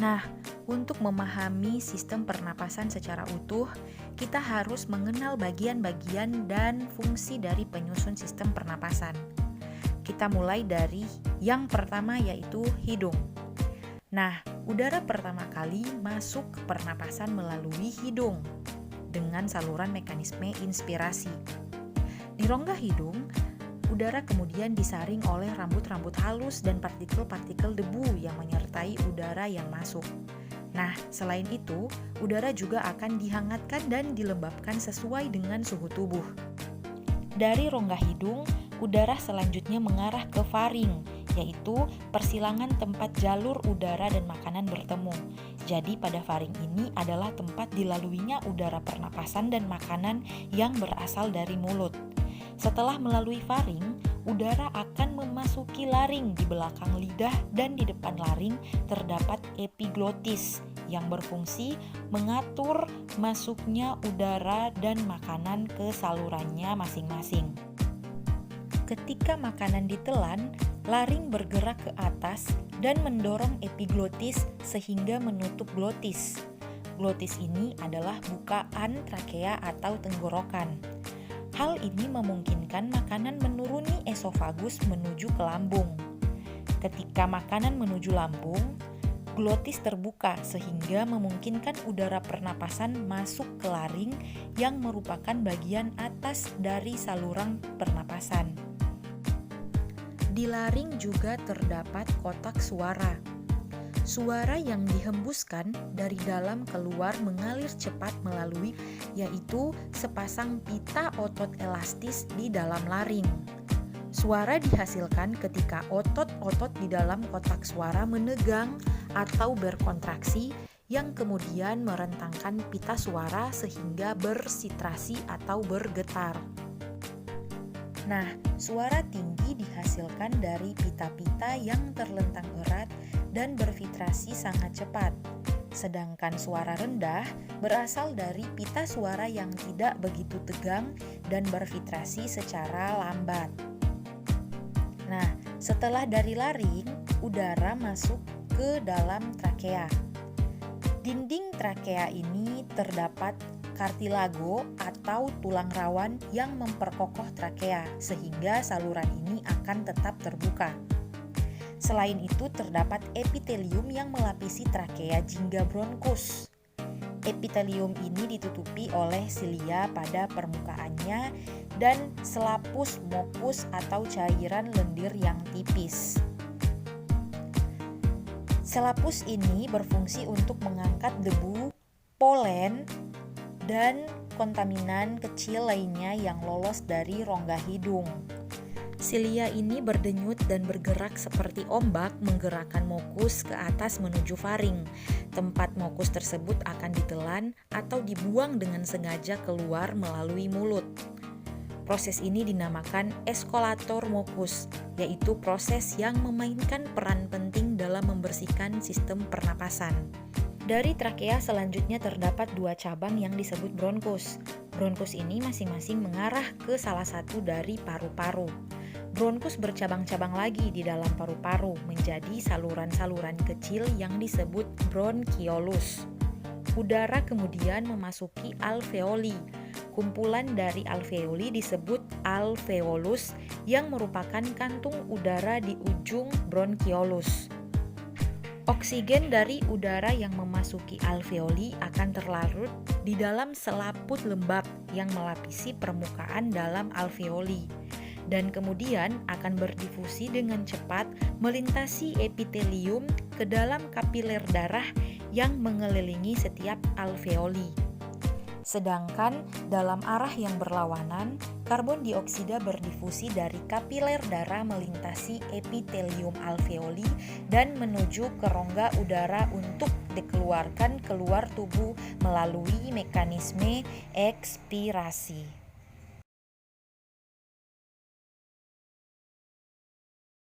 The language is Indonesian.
Nah, untuk memahami sistem pernapasan secara utuh, kita harus mengenal bagian-bagian dan fungsi dari penyusun sistem pernapasan. Kita mulai dari yang pertama, yaitu hidung. Nah, udara pertama kali masuk ke pernapasan melalui hidung dengan saluran mekanisme inspirasi. Di rongga hidung, udara kemudian disaring oleh rambut-rambut halus dan partikel-partikel debu yang menyertai udara yang masuk. Nah, selain itu, udara juga akan dihangatkan dan dilembabkan sesuai dengan suhu tubuh. Dari rongga hidung, udara selanjutnya mengarah ke faring, yaitu persilangan tempat jalur udara dan makanan bertemu. Jadi pada faring ini adalah tempat dilaluinya udara pernapasan dan makanan yang berasal dari mulut. Setelah melalui faring, udara akan memasuki laring di belakang lidah, dan di depan laring terdapat epiglotis yang berfungsi mengatur masuknya udara dan makanan ke salurannya masing-masing. Ketika makanan ditelan, laring bergerak ke atas dan mendorong epiglotis sehingga menutup glotis. Glotis ini adalah bukaan trakea atau tenggorokan. Hal ini memungkinkan makanan menuruni esofagus menuju ke lambung. Ketika makanan menuju lambung, glotis terbuka sehingga memungkinkan udara pernapasan masuk ke laring yang merupakan bagian atas dari saluran pernapasan. Di laring juga terdapat kotak suara. Suara yang dihembuskan dari dalam keluar mengalir cepat melalui, yaitu sepasang pita otot elastis di dalam laring. Suara dihasilkan ketika otot-otot di dalam kotak suara menegang atau berkontraksi, yang kemudian merentangkan pita suara sehingga bersitrasi atau bergetar. Nah, suara tinggi dihasilkan dari pita-pita yang terlentang erat dan bervibrasi sangat cepat. Sedangkan suara rendah berasal dari pita suara yang tidak begitu tegang dan bervibrasi secara lambat. Nah, setelah dari laring, udara masuk ke dalam trakea. Dinding trakea ini terdapat kartilago atau tulang rawan yang memperkokoh trakea, sehingga saluran ini akan tetap terbuka. Selain itu, terdapat epitelium yang melapisi trakea jingga bronkus. Epitelium ini ditutupi oleh silia pada permukaannya dan selapus mukus atau cairan lendir yang tipis. Selapus ini berfungsi untuk mengangkat debu, polen, dan kontaminan kecil lainnya yang lolos dari rongga hidung. Silia ini berdenyut dan bergerak seperti ombak menggerakkan mukus ke atas menuju faring. Tempat mukus tersebut akan ditelan atau dibuang dengan sengaja keluar melalui mulut. Proses ini dinamakan eskolator mukus, yaitu proses yang memainkan peran penting dalam membersihkan sistem pernapasan. Dari trakea selanjutnya terdapat dua cabang yang disebut bronkus. Bronkus ini masing-masing mengarah ke salah satu dari paru-paru. Bronkus bercabang-cabang lagi di dalam paru-paru menjadi saluran-saluran kecil yang disebut bronkiolus. Udara kemudian memasuki alveoli. Kumpulan dari alveoli disebut alveolus yang merupakan kantung udara di ujung bronkiolus. Oksigen dari udara yang memasuki alveoli akan terlarut di dalam selaput lembab yang melapisi permukaan dalam alveoli, dan kemudian akan berdifusi dengan cepat melintasi epitelium ke dalam kapiler darah yang mengelilingi setiap alveoli. Sedangkan dalam arah yang berlawanan, karbon dioksida berdifusi dari kapiler darah melintasi epitelium alveoli dan menuju ke rongga udara untuk dikeluarkan keluar tubuh melalui mekanisme ekspirasi.